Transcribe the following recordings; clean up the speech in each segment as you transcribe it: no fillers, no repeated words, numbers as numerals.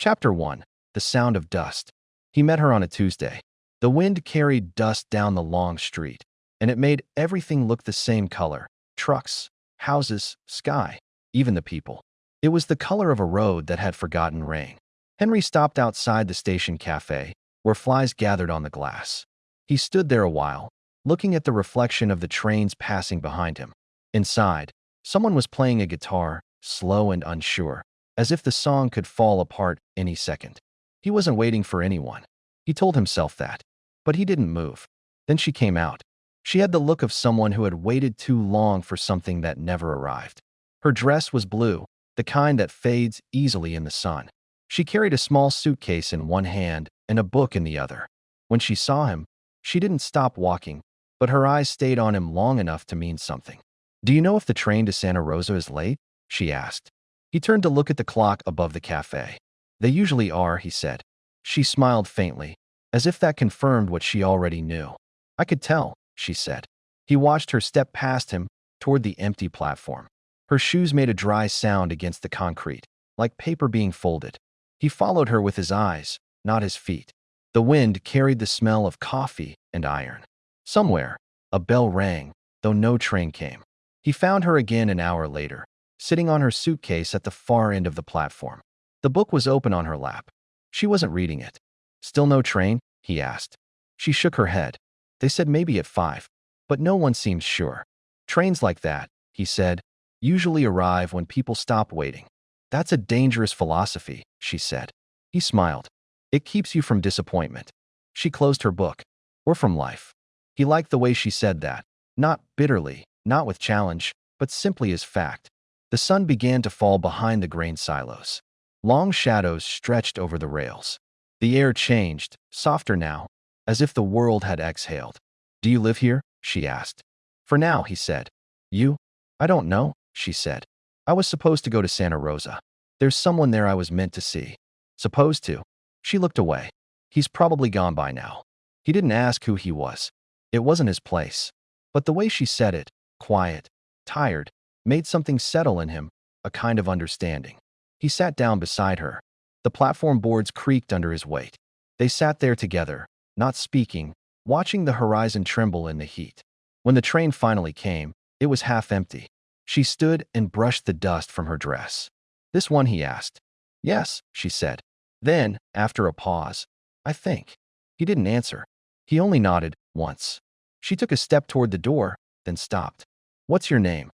Chapter 1. The Sound of Dust. He met her on a Tuesday. The wind carried dust down the long street, and it made everything look the same color: trucks, houses, sky, even the people. It was the color of a road that had forgotten rain. Henry stopped outside the station cafe, where flies gathered on the glass. He stood there a while, looking at the reflection of the trains passing behind him. Inside, someone was playing a guitar, slow and unsure, as if the song could fall apart any second. He wasn't waiting for anyone. He told himself that. But he didn't move. Then she came out. She had the look of someone who had waited too long for something that never arrived. Her dress was blue, the kind that fades easily in the sun. She carried a small suitcase in one hand and a book in the other. When she saw him, she didn't stop walking, but her eyes stayed on him long enough to mean something. "Do you know if the train to Santa Rosa is late?" she asked. He turned to look at the clock above the cafe. "They usually are," he said. She smiled faintly, as if that confirmed what she already knew. "I could tell," she said. He watched her step past him toward the empty platform. Her shoes made a dry sound against the concrete, like paper being folded. He followed her with his eyes, not his feet. The wind carried the smell of coffee and iron. Somewhere, a bell rang, though no train came. He found her again an hour later, sitting on her suitcase at the far end of the platform. The book was open on her lap. She wasn't reading it. "Still no train?" he asked. She shook her head. "They said maybe at 5, but no one seems sure." "Trains like that," he said, "usually arrive when people stop waiting." "That's a dangerous philosophy," she said. He smiled. "It keeps you from disappointment." She closed her book. "Or from life." He liked the way she said that, not bitterly, not with challenge, but simply as fact. The sun began to fall behind the grain silos. Long shadows stretched over the rails. The air changed, softer now, as if the world had exhaled. "Do you live here?" she asked. "For now," he said. "You?" "I don't know," she said. "I was supposed to go to Santa Rosa. There's someone there I was meant to see." "Supposed to?" She looked away. "He's probably gone by now." He didn't ask who he was. It wasn't his place. But the way she said it, quiet, tired, made something settle in him, a kind of understanding. He sat down beside her. The platform boards creaked under his weight. They sat there together, not speaking, watching the horizon tremble in the heat. When the train finally came, it was half empty. She stood and brushed the dust from her dress. "This one?" he asked. "Yes," she said. Then, after a pause, "I think." He didn't answer. He only nodded once. She took a step toward the door, then stopped. "What's your name?"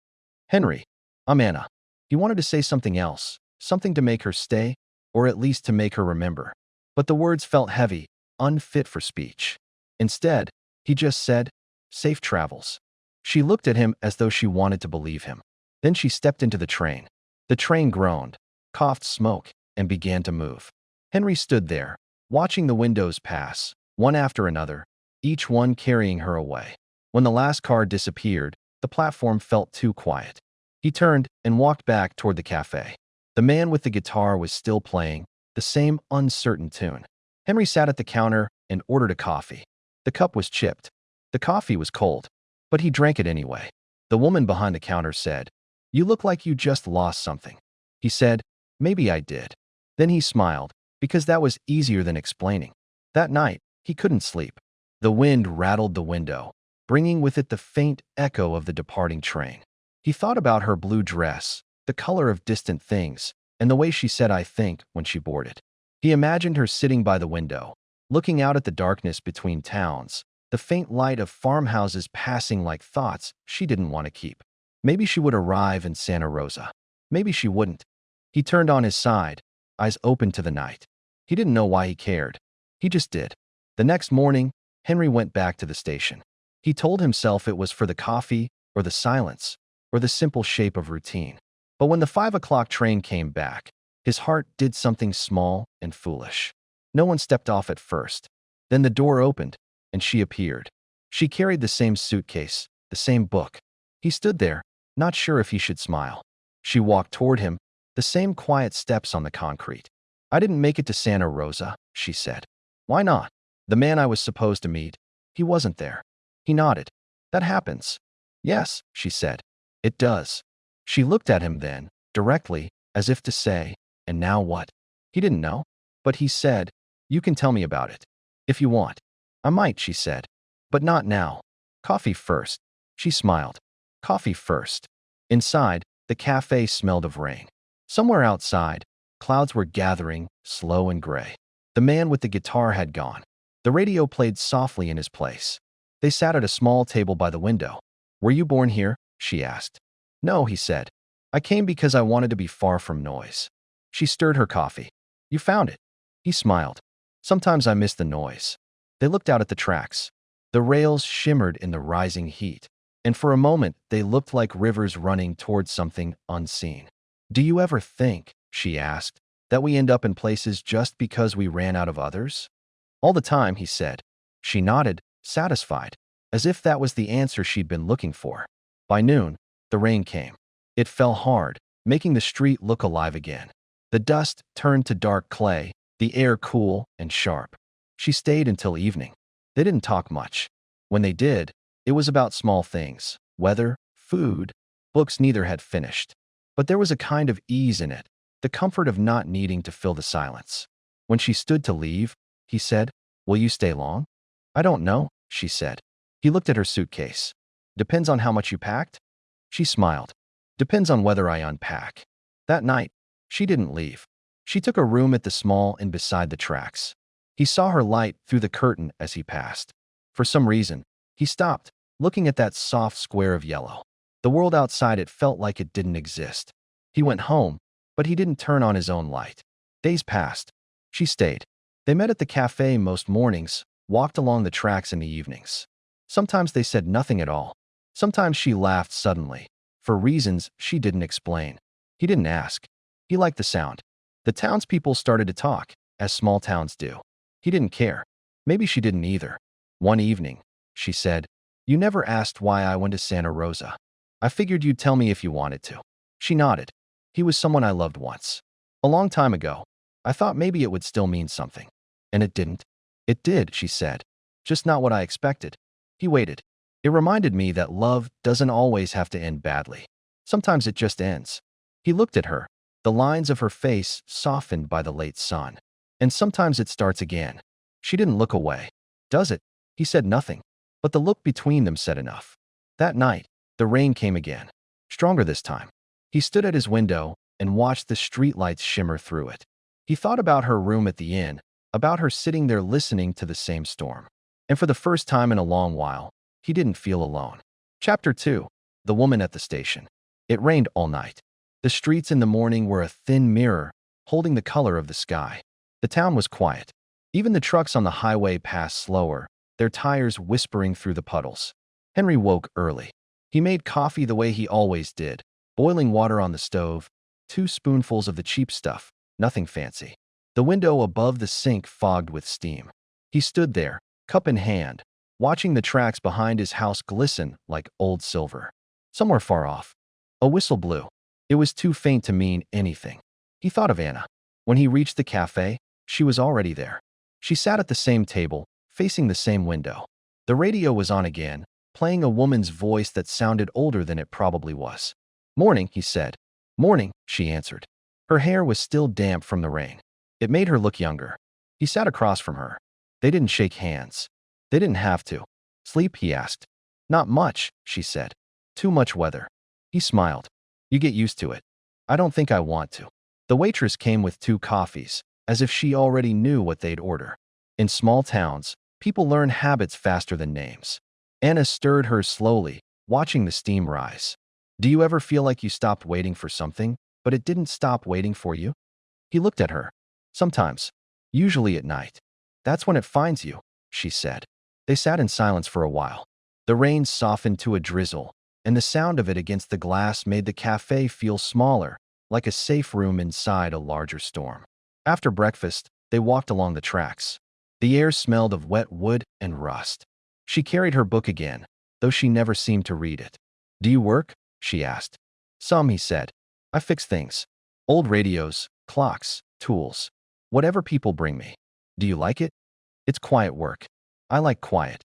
"Henry." "I'm Anna." He wanted to say something else, something to make her stay, or at least to make her remember. But the words felt heavy, unfit for speech. Instead, he just said, "Safe travels." She looked at him as though she wanted to believe him. Then she stepped into the train. The train groaned, coughed smoke, and began to move. Henry stood there, watching the windows pass, one after another, each one carrying her away. When the last car disappeared, the platform felt too quiet. He turned and walked back toward the cafe. The man with the guitar was still playing, the same uncertain tune. Henry sat at the counter and ordered a coffee. The cup was chipped. The coffee was cold, but he drank it anyway. The woman behind the counter said, "You look like you just lost something." He said, "Maybe I did." Then he smiled, because that was easier than explaining. That night, he couldn't sleep. The wind rattled the window, bringing with it the faint echo of the departing train. He thought about her blue dress, the color of distant things, and the way she said "I think" when she boarded. He imagined her sitting by the window, looking out at the darkness between towns, the faint light of farmhouses passing like thoughts she didn't want to keep. Maybe she would arrive in Santa Rosa. Maybe she wouldn't. He turned on his side, eyes open to the night. He didn't know why he cared. He just did. The next morning, Henry went back to the station. He told himself it was for the coffee, or the silence, or the simple shape of routine. But when the 5 o'clock train came back, his heart did something small and foolish. No one stepped off at first. Then the door opened, and she appeared. She carried the same suitcase, the same book. He stood there, not sure if he should smile. She walked toward him, the same quiet steps on the concrete. "I didn't make it to Santa Rosa," she said. "Why not?" "The man I was supposed to meet, he wasn't there." He nodded. "That happens." "Yes," she said. "It does." She looked at him then, directly, as if to say, "And now what?" He didn't know. But he said, "You can tell me about it. If you want." "I might," she said. "But not now. Coffee first." She smiled. Coffee first. Inside, the cafe smelled of rain. Somewhere outside, clouds were gathering, slow and gray. The man with the guitar had gone. The radio played softly in his place. They sat at a small table by the window. "Were you born here?" she asked. "No," he said. "I came because I wanted to be far from noise." She stirred her coffee. "You found it." He smiled. "Sometimes I miss the noise." They looked out at the tracks. The rails shimmered in the rising heat, and for a moment they looked like rivers running towards something unseen. "Do you ever think," she asked, "that we end up in places just because we ran out of others?" "All the time," he said. She nodded, satisfied, as if that was the answer she'd been looking for. By noon, the rain came. It fell hard, making the street look alive again. The dust turned to dark clay, the air cool and sharp. She stayed until evening. They didn't talk much. When they did, it was about small things: weather, food, books neither had finished. But there was a kind of ease in it, the comfort of not needing to fill the silence. When she stood to leave, he said, "Will you stay long?" "I don't know," she said. He looked at her suitcase. "Depends on how much you packed?" She smiled. "Depends on whether I unpack." That night, she didn't leave. She took a room at the small inn beside the tracks. He saw her light through the curtain as he passed. For some reason, he stopped, looking at that soft square of yellow. The world outside it felt like it didn't exist. He went home, but he didn't turn on his own light. Days passed. She stayed. They met at the cafe most mornings, walked along the tracks in the evenings. Sometimes they said nothing at all. Sometimes she laughed suddenly, for reasons she didn't explain. He didn't ask. He liked the sound. The townspeople started to talk, as small towns do. He didn't care. Maybe she didn't either. One evening, she said, "You never asked why I went to Santa Rosa. I figured you'd tell me if you wanted to." She nodded. "He was someone I loved once. A long time ago. I thought maybe it would still mean something." "And it didn't?" "It did," she said. "Just not what I expected." He waited. "It reminded me that love doesn't always have to end badly. Sometimes it just ends." He looked at her, the lines of her face softened by the late sun. "And sometimes it starts again." She didn't look away. "Does it?" He said nothing, but the look between them said enough. That night, the rain came again, stronger this time. He stood at his window and watched the streetlights shimmer through it. He thought about her room at the inn, about her sitting there listening to the same storm. And for the first time in a long while, he didn't feel alone. Chapter 2. The Woman at the Station. It rained all night. The streets in the morning were a thin mirror, holding the color of the sky. The town was quiet. Even the trucks on the highway passed slower, their tires whispering through the puddles. Henry woke early. He made coffee the way he always did, boiling water on the stove, 2 spoonfuls of the cheap stuff, nothing fancy. The window above the sink fogged with steam. He stood there, cup in hand, watching the tracks behind his house glisten like old silver. Somewhere far off, a whistle blew. It was too faint to mean anything. He thought of Anna. When he reached the cafe, she was already there. She sat at the same table, facing the same window. The radio was on again, playing a woman's voice that sounded older than it probably was. "Morning," he said. "Morning," she answered. Her hair was still damp from the rain. It made her look younger. He sat across from her. They didn't shake hands. They didn't have to. "Sleep?" he asked. "Not much," she said. "Too much weather." He smiled. "You get used to it." "I don't think I want to." The waitress came with 2 coffees, as if she already knew what they'd order. In small towns, people learn habits faster than names. Anna stirred hers slowly, watching the steam rise. "Do you ever feel like you stopped waiting for something, but it didn't stop waiting for you?" He looked at her. "Sometimes. Usually at night. That's when it finds you," she said. They sat in silence for a while. The rain softened to a drizzle, and the sound of it against the glass made the cafe feel smaller, like a safe room inside a larger storm. After breakfast, they walked along the tracks. The air smelled of wet wood and rust. She carried her book again, though she never seemed to read it. "Do you work?" she asked. "Some," he said. "I fix things. Old radios, clocks, tools. Whatever people bring me." "Do you like it?" "It's quiet work. I like quiet."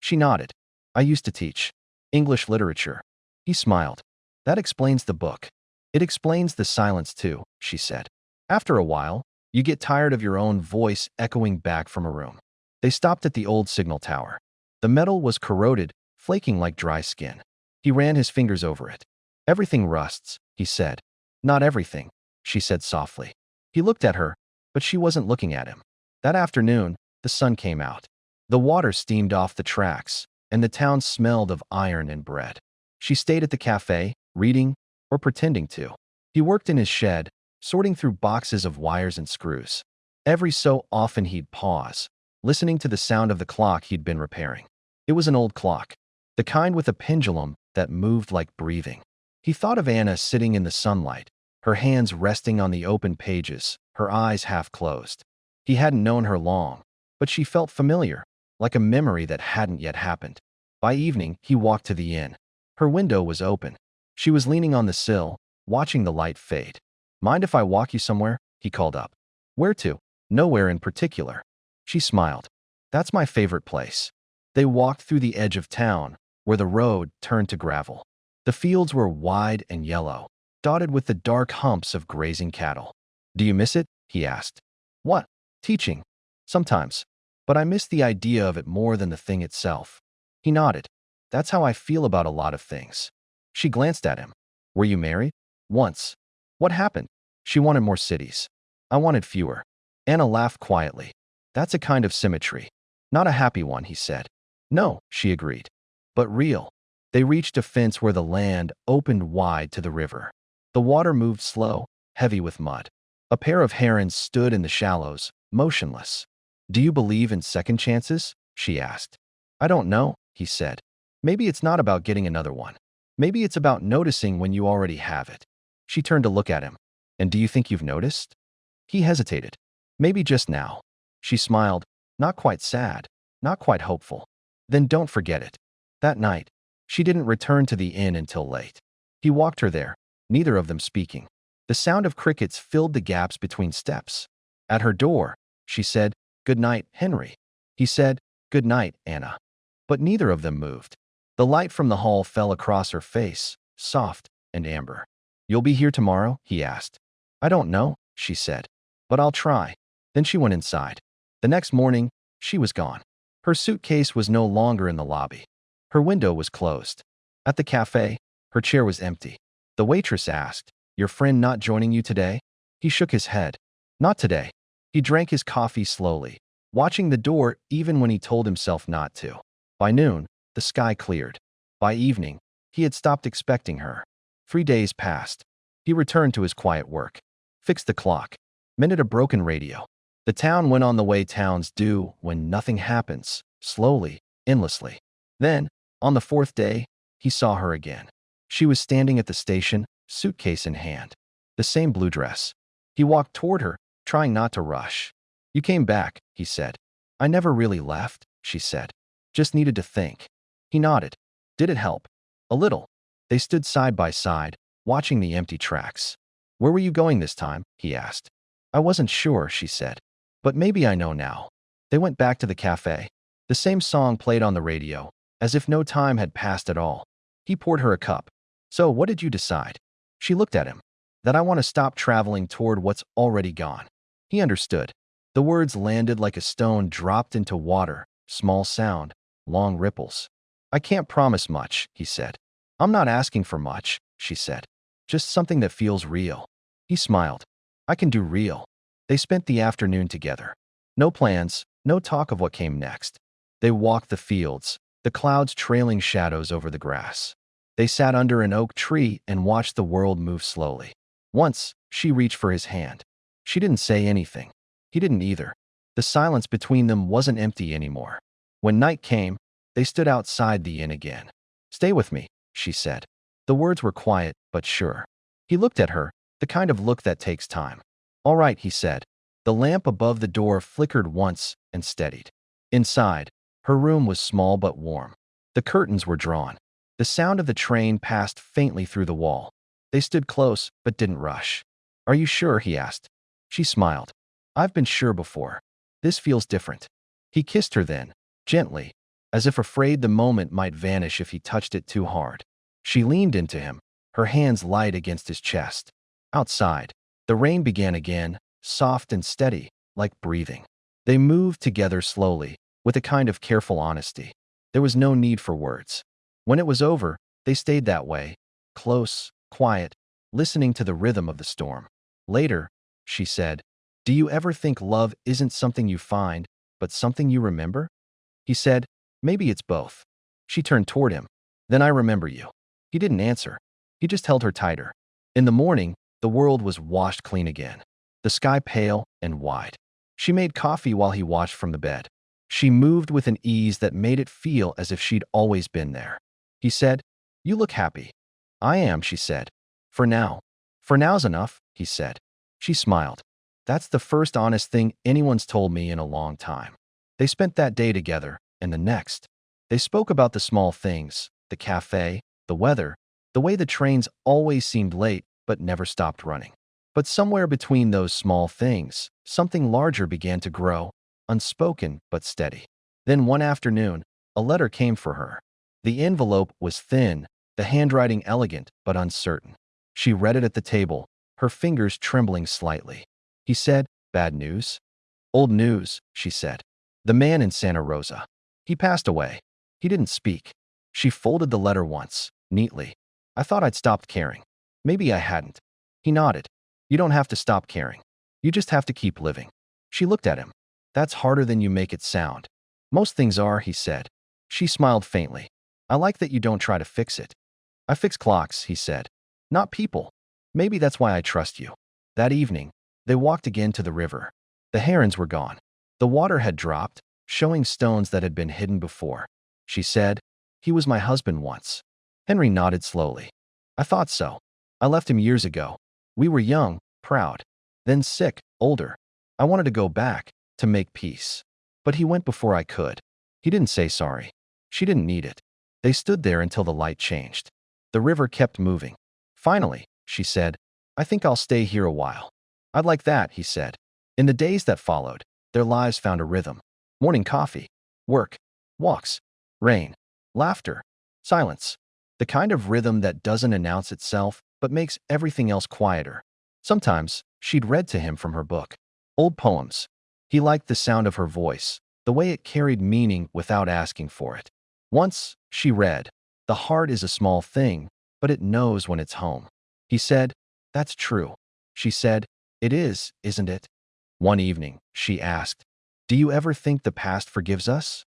She nodded. "I used to teach English literature." He smiled. "That explains the book." "It explains the silence too," she said. After a while, You get tired of your own voice echoing back from a room. They stopped at the old signal tower. The metal was corroded, flaking like dry skin. He ran his fingers over it. Everything rusts, he said. Not everything, she said softly. He looked at her, but she wasn't looking at him. That afternoon, the sun came out. The water steamed off the tracks, and the town smelled of iron and bread. She stayed at the cafe, reading, or pretending to. He worked in his shed, sorting through boxes of wires and screws. Every so often he'd pause, listening to the sound of the clock he'd been repairing. It was an old clock, the kind with a pendulum that moved like breathing. He thought of Anna sitting in the sunlight, her hands resting on the open pages, her eyes half closed. He hadn't known her long, but she felt familiar, like a memory that hadn't yet happened. By evening, he walked to the inn. Her window was open. She was leaning on the sill, watching the light fade. Mind if I walk you somewhere? He called up. Where to? Nowhere in particular. She smiled. That's my favorite place. They walked through the edge of town, where the road turned to gravel. The fields were wide and yellow, dotted with the dark humps of grazing cattle. Do you miss it? He asked. What? Teaching. Sometimes. But I miss the idea of it more than the thing itself. He nodded. That's how I feel about a lot of things. She glanced at him. Were you married? Once. What happened? She wanted more cities. I wanted fewer. Anna laughed quietly. That's a kind of symmetry. Not a happy one, he said. No, she agreed. But real. They reached a fence where the land opened wide to the river. The water moved slow, heavy with mud. A pair of herons stood in the shallows, motionless. Do you believe in second chances? She asked. I don't know, he said. Maybe it's not about getting another one. Maybe it's about noticing when you already have it. She turned to look at him. And do you think you've noticed? He hesitated. Maybe just now. She smiled, not quite sad, not quite hopeful. Then don't forget it. That night, she didn't return to the inn until late. He walked her there, neither of them speaking. The sound of crickets filled the gaps between steps. At her door, she said, Good night, Henry. He said, Good night, Anna. But neither of them moved. The light from the hall fell across her face, soft and amber. You'll be here tomorrow? He asked. I don't know, she said. But I'll try. Then she went inside. The next morning, she was gone. Her suitcase was no longer in the lobby. Her window was closed. At the cafe, her chair was empty. The waitress asked, Your friend not joining you today? He shook his head. Not today. He drank his coffee slowly, watching the door even when he told himself not to. By noon, the sky cleared. By evening, he had stopped expecting her. 3 days passed. He returned to his quiet work. Fixed the clock. Mended a broken radio. The town went on the way towns do when nothing happens, slowly, endlessly. Then, on the 4th day, he saw her again. She was standing at the station, suitcase in hand. The same blue dress. He walked toward her, trying not to rush. You came back, he said. I never really left, she said. Just needed to think. He nodded. Did it help? A little. They stood side by side, watching the empty tracks. Where were you going this time? He asked. I wasn't sure, she said. But maybe I know now. They went back to the cafe. The same song played on the radio, as if no time had passed at all. He poured her a cup. So what did you decide? She looked at him. That I want to stop traveling toward what's already gone. He understood. The words landed like a stone dropped into water, small sound, long ripples. I can't promise much, he said. I'm not asking for much, she said. Just something that feels real. He smiled. I can do real. They spent the afternoon together. No plans, no talk of what came next. They walked the fields, the clouds trailing shadows over the grass. They sat under an oak tree and watched the world move slowly. Once, she reached for his hand. She didn't say anything. He didn't either. The silence between them wasn't empty anymore. When night came, they stood outside the inn again. Stay with me, she said. The words were quiet, but sure. He looked at her, the kind of look that takes time. All right, he said. The lamp above the door flickered once and steadied. Inside, her room was small but warm. The curtains were drawn. The sound of the train passed faintly through the wall. They stood close, but didn't rush. Are you sure? He asked. She smiled. I've been sure before. This feels different. He kissed her then, gently, as if afraid the moment might vanish if he touched it too hard. She leaned into him, her hands light against his chest. Outside, the rain began again, soft and steady, like breathing. They moved together slowly, with a kind of careful honesty. There was no need for words. When it was over, they stayed that way, close, quiet, listening to the rhythm of the storm. Later, she said, "Do you ever think love isn't something you find, but something you remember?" He said, "Maybe it's both." She turned toward him. "Then I remember you." He didn't answer. He just held her tighter. In the morning, the world was washed clean again, the sky pale and wide. She made coffee while he watched from the bed. She moved with an ease that made it feel as if she'd always been there. He said, "You look happy." "I am," she said. "For now." "For now's enough," he said. She smiled. "That's the first honest thing anyone's told me in a long time." They spent that day together, and the next. They spoke about the small things, the cafe, the weather, the way the trains always seemed late but never stopped running. But somewhere between those small things, something larger began to grow, unspoken but steady. Then one afternoon, a letter came for her. The envelope was thin, the handwriting elegant but uncertain. She read it at the table, her fingers trembling slightly. He said, "Bad news?" "Old news," she said. "The man in Santa Rosa. He passed away." He didn't speak. She folded the letter once, neatly. "I thought I'd stopped caring. Maybe I hadn't." He nodded. "You don't have to stop caring. You just have to keep living." She looked at him. "That's harder than you make it sound." "Most things are," he said. She smiled faintly. "I like that you don't try to fix it." "I fix clocks," he said. "Not people. Maybe that's why I trust you." That evening, they walked again to the river. The herons were gone. The water had dropped, showing stones that had been hidden before. She said, "He was my husband once." Henry nodded slowly. "I thought so. I left him years ago. We were young, proud, then sick, older. I wanted to go back, to make peace. But he went before I could." He didn't say sorry. She didn't need it. They stood there until the light changed. The river kept moving. Finally, she said, "I think I'll stay here a while." "I'd like that," he said. In the days that followed, their lives found a rhythm. Morning coffee, work, walks, rain, laughter, silence. The kind of rhythm that doesn't announce itself, but makes everything else quieter. Sometimes, she'd read to him from her book. Old poems. He liked the sound of her voice, the way it carried meaning without asking for it. Once, she read, "The heart is a small thing, but it knows when it's home." He said, "That's true." She said, "It is, isn't it?" One evening, she asked, "Do you ever think the past forgives us?"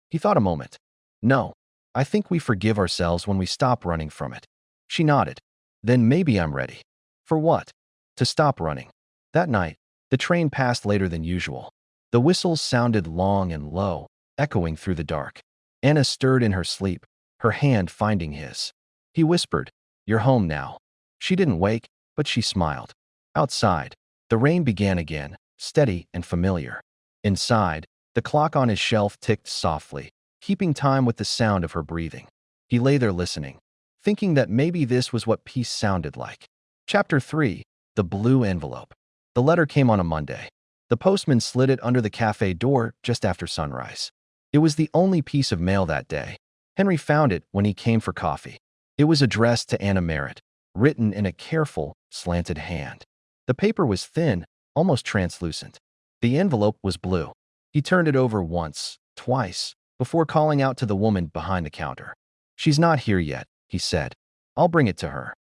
He thought a moment. "No, I think we forgive ourselves when we stop running from it." She nodded. "Then maybe I'm ready." "For what?" "To stop running." That night, the train passed later than usual. The whistles sounded long and low, echoing through the dark. Anna stirred in her sleep, her hand finding his. He whispered, "You're home now." She didn't wake, but she smiled. Outside, the rain began again, steady and familiar. Inside, the clock on his shelf ticked softly, keeping time with the sound of her breathing. He lay there listening, thinking that maybe this was what peace sounded like. Chapter 3. The Blue Envelope. The letter came on a Monday. The postman slid it under the cafe door just after sunrise. It was the only piece of mail that day. Henry found it when he came for coffee. It was addressed to Anna Merritt, written in a careful, slanted hand. The paper was thin, almost translucent. The envelope was blue. He turned it over once, twice, before calling out to the woman behind the counter. "She's not here yet," he said. "I'll bring it to her."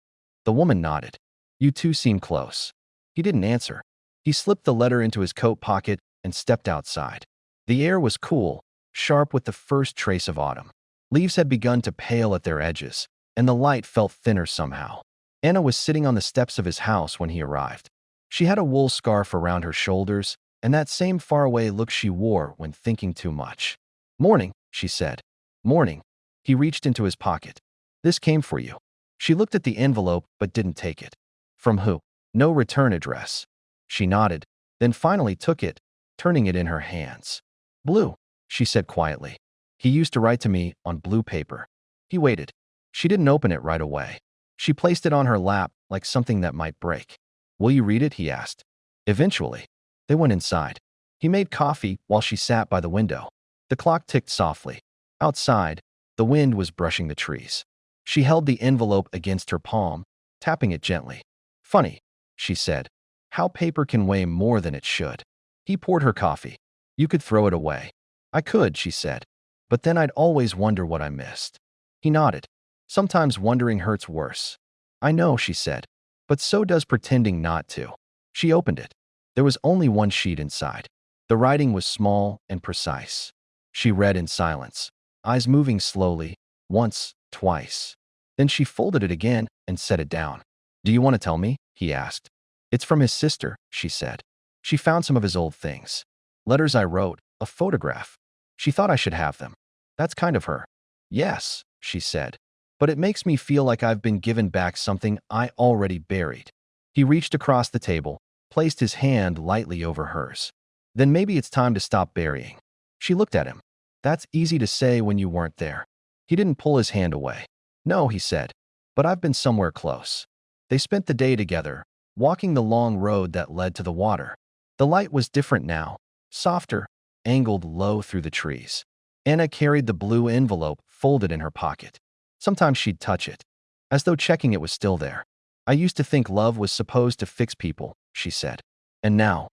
The woman nodded. "You two seem close." He didn't answer. He slipped the letter into his coat pocket and stepped outside. The air was cool, sharp with the first trace of autumn. Leaves had begun to pale at their edges, and the light felt thinner somehow. Anna was sitting on the steps of his house when he arrived. She had a wool scarf around her shoulders, and that same faraway look she wore when thinking too much. "Morning," she said. "Morning." He reached into his pocket. "This came for you." She looked at the envelope but didn't take it. "From who?" "No return address." She nodded, then finally took it, turning it in her hands. "Blue," she said quietly. "He used to write to me on blue paper." He waited. She didn't open it right away. She placed it on her lap like something that might break. "Will you read it?" he asked. Eventually, they went inside. He made coffee while she sat by the window. The clock ticked softly. Outside, the wind was brushing the trees. She held the envelope against her palm, tapping it gently. "Funny," she said. How paper can weigh more than it should. He poured her coffee. You could throw it away. I could, she said. But then I'd always wonder what I missed. He nodded. Sometimes wondering hurts worse. I know, she said. But so does pretending not to. She opened it. There was only one sheet inside. The writing was small and precise. She read in silence, eyes moving slowly, once, twice. Then she folded it again and set it down. Do you want to tell me? He asked. It's from his sister, she said. She found some of his old things. Letters I wrote, a photograph. She thought I should have them. That's kind of her. Yes, she said. But it makes me feel like I've been given back something I already buried. He reached across the table, placed his hand lightly over hers. Then maybe it's time to stop burying. She looked at him. That's easy to say when you weren't there. He didn't pull his hand away. No, he said, but I've been somewhere close. They spent the day together, walking the long road that led to the water. The light was different now, softer, angled low through the trees. Anna carried the blue envelope folded in her pocket. Sometimes she'd touch it, as though checking it was still there. I used to think love was supposed to fix people, she said. And now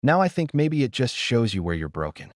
I think maybe it just shows you where you're broken.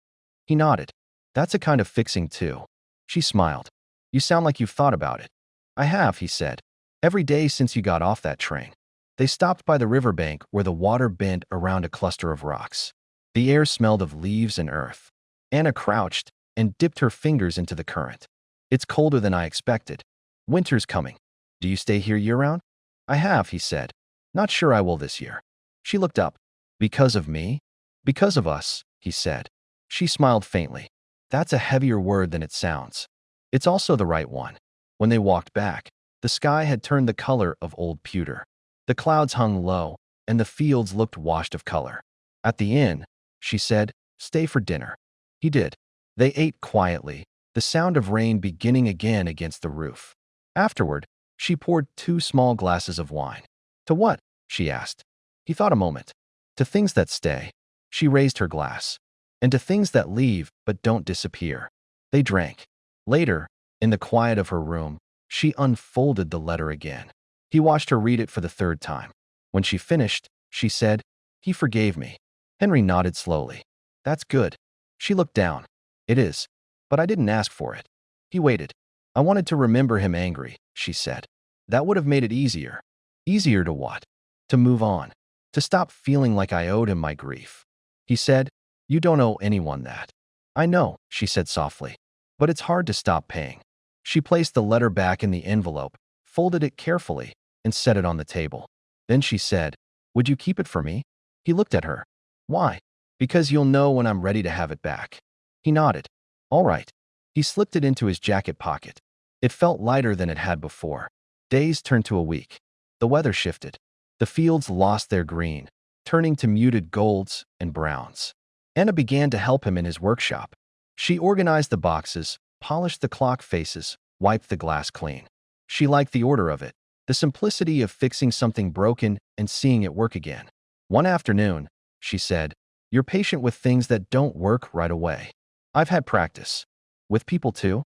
He nodded. That's a kind of fixing too. She smiled. You sound like you've thought about it. I have, he said. Every day since you got off that train. They stopped by the riverbank where the water bent around a cluster of rocks. The air smelled of leaves and earth. Anna crouched and dipped her fingers into the current. It's colder than I expected. Winter's coming. Do you stay here year-round? I have, he said. Not sure I will this year. She looked up. Because of me? Because of us, he said. She smiled faintly. That's a heavier word than it sounds. It's also the right one. When they walked back, the sky had turned the color of old pewter. The clouds hung low, and the fields looked washed of color. At the inn, she said, stay for dinner. He did. They ate quietly, the sound of rain beginning again against the roof. Afterward, she poured 2 small glasses of wine. To what? She asked. He thought a moment. To things that stay. She raised her glass. And to things that leave but don't disappear. They drank. Later, in the quiet of her room, she unfolded the letter again. He watched her read it for the 3rd time. When she finished, she said, he forgave me. Henry nodded slowly. That's good. She looked down. It is. But I didn't ask for it. He waited. I wanted to remember him angry, she said. That would have made it easier. Easier to what? To move on. To stop feeling like I owed him my grief. He said, you don't owe anyone that. I know, she said softly. But it's hard to stop paying. She placed the letter back in the envelope, folded it carefully, and set it on the table. Then she said, would you keep it for me? He looked at her. Why? Because you'll know when I'm ready to have it back. He nodded. All right. He slipped it into his jacket pocket. It felt lighter than it had before. Days turned to a week. The weather shifted. The fields lost their green, turning to muted golds and browns. Anna began to help him in his workshop. She organized the boxes, polished the clock faces, wiped the glass clean. She liked the order of it, the simplicity of fixing something broken and seeing it work again. One afternoon, she said, you're patient with things that don't work right away. I've had practice. With people too?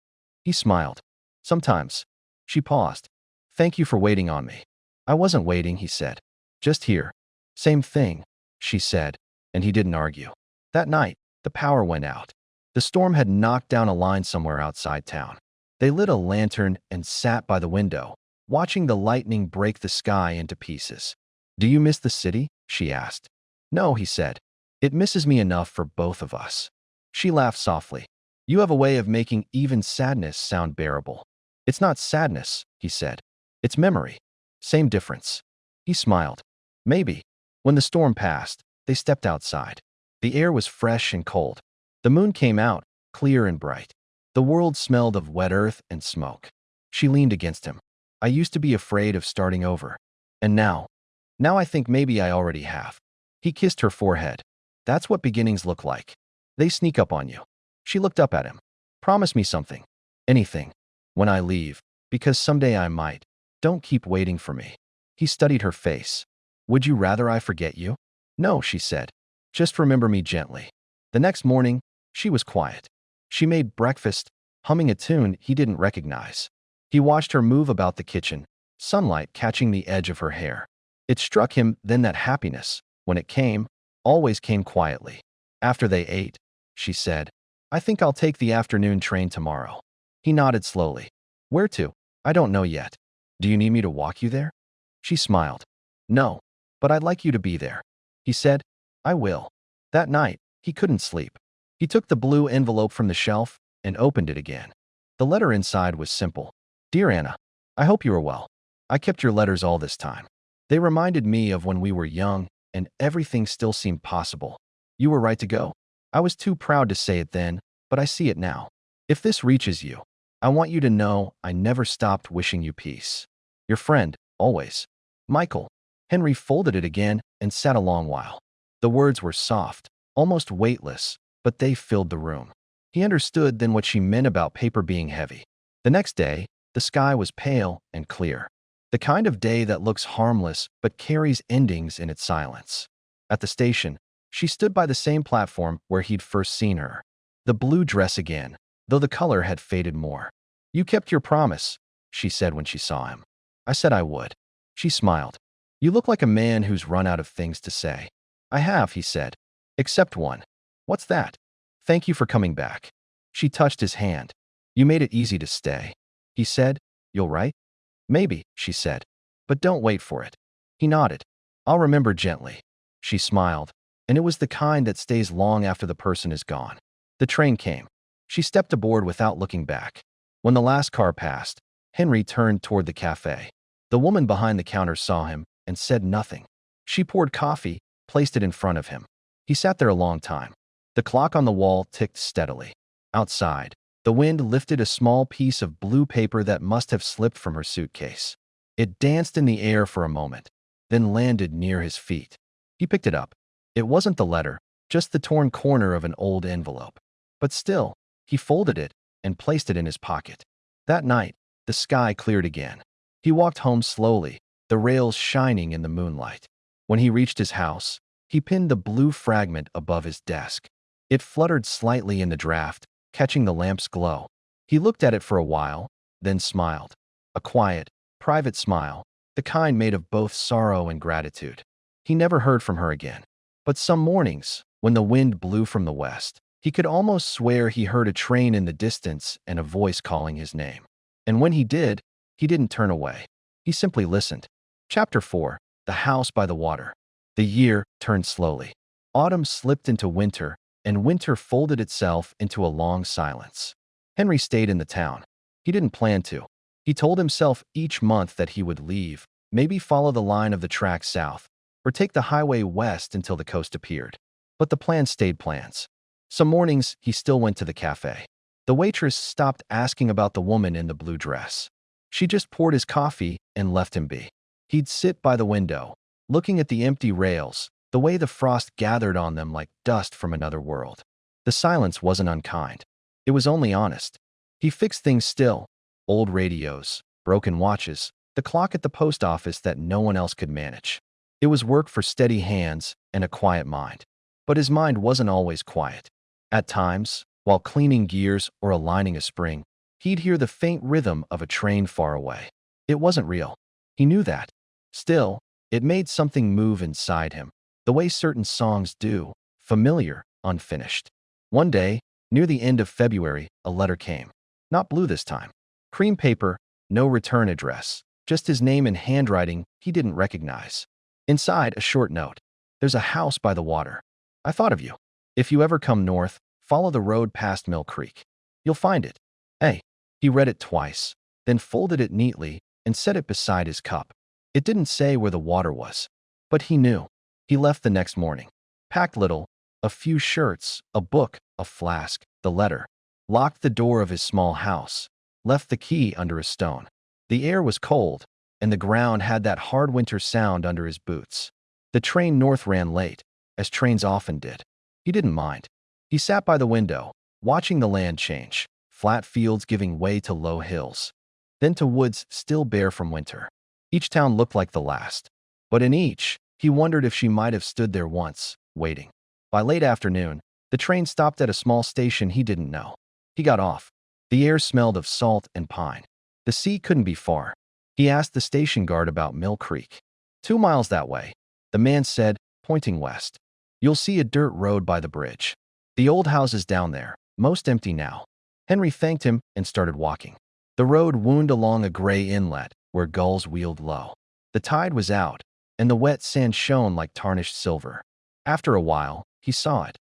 He smiled. Sometimes. She paused. Thank you for waiting on me. I wasn't waiting, he said. Just here. Same thing, she said, and he didn't argue. That night, the power went out. The storm had knocked down a line somewhere outside town. They lit a lantern and sat by the window, watching the lightning break the sky into pieces. Do you miss the city? She asked. No, he said. It misses me enough for both of us. She laughed softly. You have a way of making even sadness sound bearable. It's not sadness, he said. It's memory. Same difference. He smiled. Maybe. When the storm passed, they stepped outside. The air was fresh and cold. The moon came out, clear and bright. The world smelled of wet earth and smoke. She leaned against him. I used to be afraid of starting over. And now I think maybe I already have. He kissed her forehead. That's what beginnings look like. They sneak up on you. She looked up at him. Promise me something. Anything. When I leave, because someday I might. Don't keep waiting for me. He studied her face. Would you rather I forget you? No, she said. Just remember me gently. The next morning, she was quiet. She made breakfast, humming a tune he didn't recognize. He watched her move about the kitchen, sunlight catching the edge of her hair. It struck him then that happiness, When it came, always came quietly. After they ate, she said, "I think I'll take the afternoon train tomorrow." He nodded slowly. "Where to?" "I don't know yet." "Do you need me to walk you there?" She smiled. "No, but I'd like you to be there." He said, "I will." That night, he couldn't sleep. He took the blue envelope from the shelf and opened it again. The letter inside was simple. "Dear Anna, I hope you are well. I kept your letters all this time. They reminded me of when we were young and everything still seemed possible. You were right to go. I was too proud to say it then, but I see it now. If this reaches you, I want you to know I never stopped wishing you peace. Your friend, always. Michael." Henry folded it again and sat a long while. The words were soft, almost weightless, but they filled the room. He understood then what she meant about paper being heavy. The next day, the sky was pale and clear. The kind of day that looks harmless but carries endings in its silence. At the station, she stood by the same platform where he'd first seen her. The blue dress again, though the color had faded more. "You kept your promise," she said when she saw him. "I said I would." She smiled. "You look like a man who's run out of things to say." "I have," he said. "Except one." "What's that?" "Thank you for coming back." She touched his hand. "You made it easy to stay." He said, "You'll write?" "Maybe," she said. "But don't wait for it." He nodded. "I'll remember gently." She smiled, and it was the kind that stays long after the person is gone. The train came. She stepped aboard without looking back. When the last car passed, Henry turned toward the cafe. The woman behind the counter saw him and said nothing. She poured coffee, placed it in front of him. He sat there a long time. The clock on the wall ticked steadily. Outside, the wind lifted a small piece of blue paper that must have slipped from her suitcase. It danced in the air for a moment, then landed near his feet. He picked it up. It wasn't the letter, just the torn corner of an old envelope. But still, he folded it and placed it in his pocket. That night, the sky cleared again. He walked home slowly, the rails shining in the moonlight. When he reached his house, he pinned the blue fragment above his desk. It fluttered slightly in the draft, catching the lamp's glow. He looked at it for a while, then smiled. A quiet, private smile, the kind made of both sorrow and gratitude. He never heard from her again. But some mornings, when the wind blew from the west, he could almost swear he heard a train in the distance and a voice calling his name. And when he did, he didn't turn away. He simply listened. Chapter 4. The House by the Water. The year turned slowly. Autumn slipped into winter, and winter folded itself into a long silence. Henry stayed in the town. He didn't plan to. He told himself each month that he would leave, maybe follow the line of the track south, or take the highway west until the coast appeared. But the plans stayed plans. Some mornings, he still went to the cafe. The waitress stopped asking about the woman in the blue dress. She just poured his coffee and left him be. He'd sit by the window, looking at the empty rails, the way the frost gathered on them like dust from another world. The silence wasn't unkind. It was only honest. He fixed things still. Old radios, broken watches, the clock at the post office that no one else could manage. It was work for steady hands and a quiet mind. But his mind wasn't always quiet. At times, while cleaning gears or aligning a spring, he'd hear the faint rhythm of a train far away. It wasn't real. He knew that. Still, it made something move inside him, the way certain songs do, familiar, unfinished. One day, near the end of February, a letter came. Not blue this time. Cream paper, no return address, just his name in handwriting he didn't recognize. Inside, a short note. "There's a house by the water. I thought of you. If you ever come north, follow the road past Mill Creek. You'll find it. Hey." He read it twice, then folded it neatly and set it beside his cup. It didn't say where the water was, but he knew. He left the next morning. Packed little, a few shirts, a book, a flask, the letter. Locked the door of his small house. Left the key under a stone. The air was cold, and the ground had that hard winter sound under his boots. The train north ran late, as trains often did. He didn't mind. He sat by the window, watching the land change, flat fields giving way to low hills, then to woods still bare from winter. Each town looked like the last, but in each, he wondered if she might have stood there once, waiting. By late afternoon, the train stopped at a small station he didn't know. He got off. The air smelled of salt and pine. The sea couldn't be far. He asked the station guard about Mill Creek. 2 miles that way. The man said, pointing west. You'll see a dirt road by the bridge. The old house is down there, most empty now. Henry thanked him and started walking. The road wound along a gray inlet where gulls wheeled low. The tide was out, and the wet sand shone like tarnished silver. After a while, he saw it.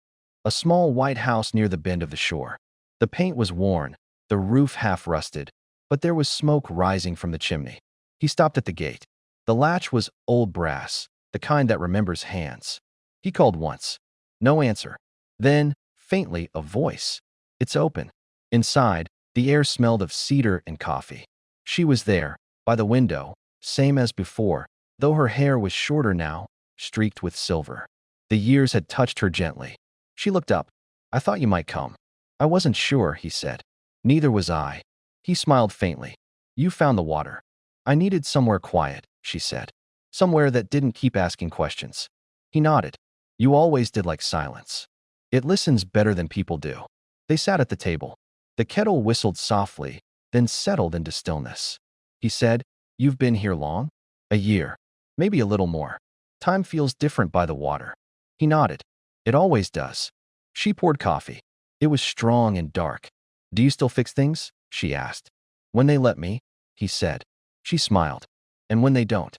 A small white house near the bend of the shore. The paint was worn, the roof half rusted, but there was smoke rising from the chimney. He stopped at the gate. The latch was old brass, the kind that remembers hands. He called once. No answer. Then, faintly, a voice. It's open. Inside, the air smelled of cedar and coffee. She was there, by the window, same as before, though her hair was shorter now, streaked with silver. The years had touched her gently. She looked up. I thought you might come. I wasn't sure, he said. Neither was I. He smiled faintly. You found the water. I needed somewhere quiet, she said. Somewhere that didn't keep asking questions. He nodded. You always did like silence. It listens better than people do. They sat at the table. The kettle whistled softly, then settled into stillness. He said, You've been here long? A year. Maybe a little more. Time feels different by the water. He nodded. It always does. She poured coffee. It was strong and dark. Do you still fix things? She asked. When they let me, he said. She smiled. And when they don't,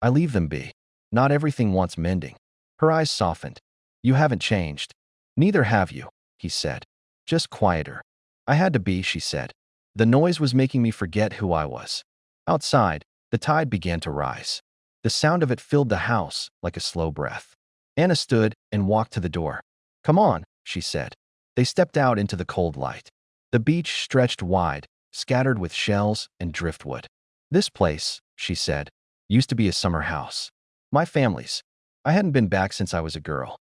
I leave them be. Not everything wants mending. Her eyes softened. You haven't changed. Neither have you, he said. Just quieter. I had to be, she said. The noise was making me forget who I was. Outside, the tide began to rise. The sound of it filled the house like a slow breath. Anna stood and walked to the door. Come on, she said. They stepped out into the cold light. The beach stretched wide, scattered with shells and driftwood. This place, she said, used to be a summer house. My family's. I hadn't been back since I was a girl.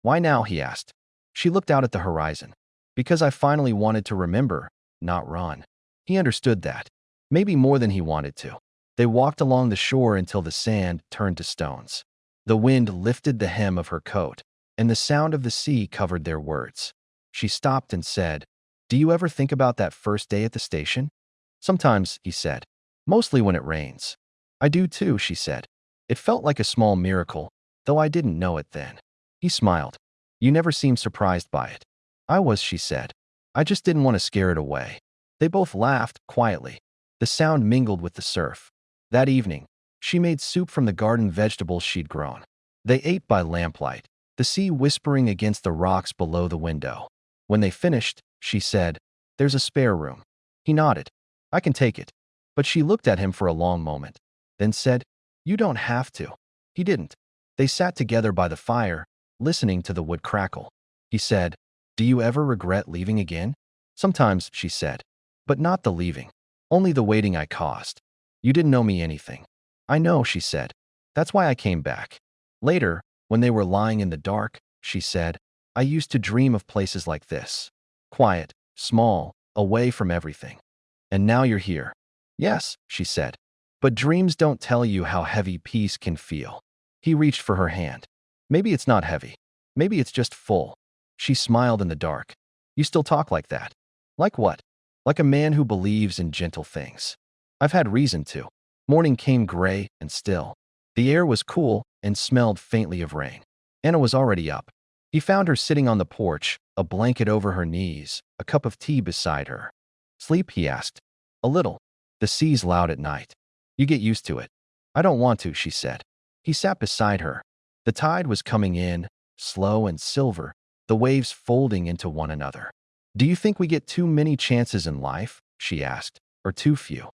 Why now, he asked. She looked out at the horizon. Because I finally wanted to remember, not run. He understood that. Maybe more than he wanted to. They walked along the shore until the sand turned to stones. The wind lifted the hem of her coat, and the sound of the sea covered their words. She stopped and said, Do you ever think about that first day at the station? Sometimes, he said. Mostly when it rains. I do too, she said. It felt like a small miracle, though I didn't know it then. He smiled. You never seemed surprised by it. I was, she said. I just didn't want to scare it away. They both laughed, quietly. The sound mingled with the surf. That evening, she made soup from the garden vegetables she'd grown. They ate by lamplight, the sea whispering against the rocks below the window. When they finished, she said, There's a spare room. He nodded. I can take it. But she looked at him for a long moment, then said, You don't have to. He didn't. They sat together by the fire, listening to the wood crackle. He said, Do you ever regret leaving again? Sometimes, she said. But not the leaving. Only the waiting I caused. You didn't know me anything. I know, she said. That's why I came back. Later, when they were lying in the dark, she said, I used to dream of places like this. Quiet, small, away from everything. And now you're here. Yes, she said. But dreams don't tell you how heavy peace can feel. He reached for her hand. Maybe it's not heavy. Maybe it's just full. She smiled in the dark. You still talk like that. Like what? Like a man who believes in gentle things. I've had reason to. Morning came gray and still. The air was cool and smelled faintly of rain. Anna was already up. He found her sitting on the porch, a blanket over her knees, a cup of tea beside her. Sleep, he asked. A little. The sea's loud at night. You get used to it. I don't want to, she said. He sat beside her. The tide was coming in, slow and silver, the waves folding into one another. Do you think we get too many chances in life? She asked. Or too few?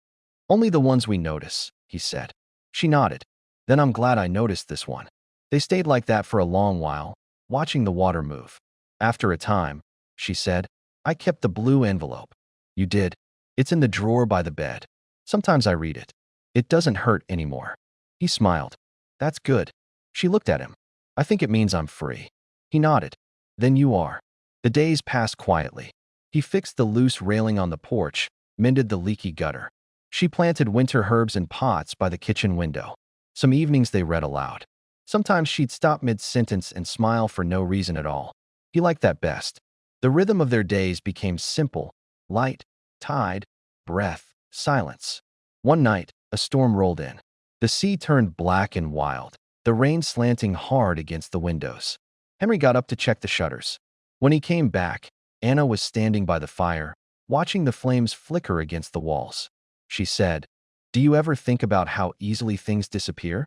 Only the ones we notice, he said. She nodded. Then I'm glad I noticed this one. They stayed like that for a long while, watching the water move. After a time, she said, I kept the blue envelope. You did? It's in the drawer by the bed. Sometimes I read it. It doesn't hurt anymore. He smiled. That's good. She looked at him. I think it means I'm free. He nodded. Then you are. The days passed quietly. He fixed the loose railing on the porch, mended the leaky gutter. She planted winter herbs in pots by the kitchen window. Some evenings they read aloud. Sometimes she'd stop mid-sentence and smile for no reason at all. He liked that best. The rhythm of their days became simple, light, tide, breath, silence. One night, a storm rolled in. The sea turned black and wild. the rain slanting hard against the windows. Henry got up to check the shutters. When he came back, Anna was standing by the fire, watching the flames flicker against the walls. She said, "Do you ever think about how easily things disappear?"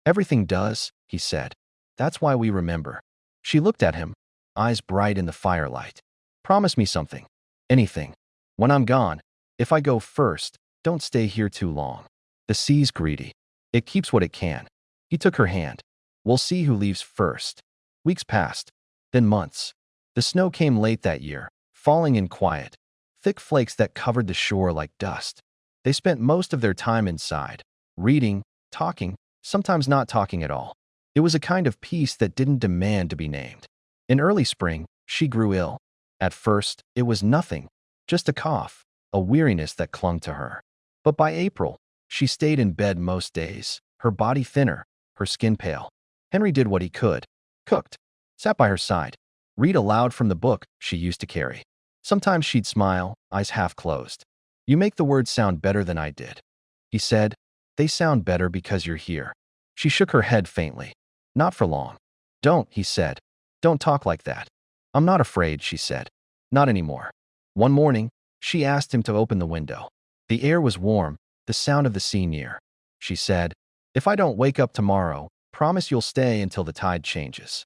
"Everything does," he said. "That's why we remember." She looked at him, eyes bright in the firelight. "Promise me something. Anything. When I'm gone, if I go first, don't stay here too long. The sea's greedy. It keeps what it can." He took her hand. "We'll see who leaves first." Weeks passed, then months. The snow came late that year, falling in quiet, thick flakes that covered the shore like dust. They spent most of their time inside, reading, talking, sometimes not talking at all. It was a kind of peace that didn't demand to be named. In early spring, she grew ill. At first, it was nothing, just a cough, a weariness that clung to her. But by April, she stayed in bed most days, her body thinner, her skin pale. Henry did what he could, cooked, sat by her side, read aloud from the book she used to carry. Sometimes she'd smile, eyes half closed. "You make the words sound better than I did," he said. "They sound better because you're here." She shook her head faintly. "Not for long." "Don't," he said. "Don't talk like that." "I'm not afraid," she said. "Not anymore." One morning, she asked him to open the window. The air was warm, the sound of the sea near. She said, "If I don't wake up tomorrow, promise you'll stay until the tide changes."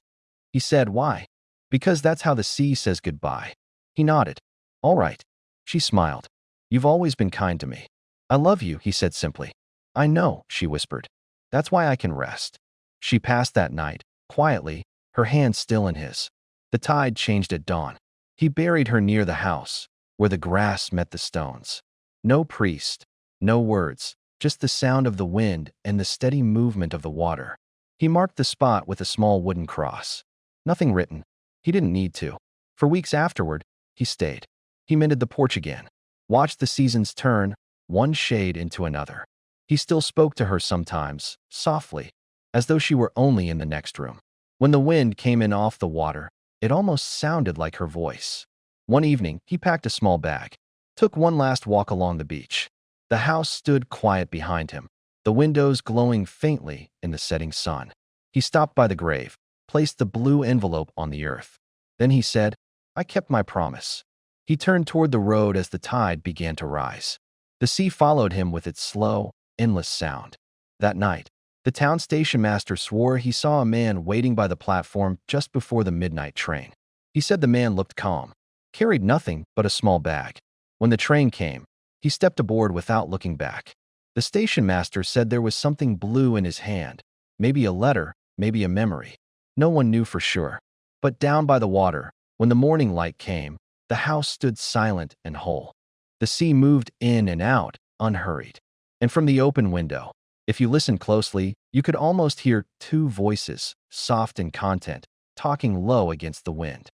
He said, "Why?" "Because that's how the sea says goodbye." He nodded. "All right." She smiled. "You've always been kind to me." "I love you," he said simply. "I know," she whispered. "That's why I can rest." She passed that night, quietly, her hand still in his. The tide changed at dawn. He buried her near the house, where the grass met the stones. No priest, no words, just the sound of the wind and the steady movement of the water. He marked the spot with a small wooden cross. Nothing written. He didn't need to. For weeks afterward, he stayed. He mended the porch again, watched the seasons turn, one shade into another. He still spoke to her sometimes, softly, as though she were only in the next room. When the wind came in off the water, it almost sounded like her voice. One evening, he packed a small bag, took one last walk along the beach. The house stood quiet behind him, the windows glowing faintly in the setting sun. He stopped by the grave, placed the blue envelope on the earth. Then he said, "I kept my promise." He turned toward the road as the tide began to rise. The sea followed him with its slow, endless sound. That night, the town station master swore he saw a man waiting by the platform just before the midnight train. He said the man looked calm, carried nothing but a small bag. When the train came, he stepped aboard without looking back. The station master said there was something blue in his hand, maybe a letter, maybe a memory. No one knew for sure. But down by the water, when the morning light came, the house stood silent and whole. The sea moved in and out, unhurried. And from the open window, if you listened closely, you could almost hear two voices, soft in content, talking low against the wind.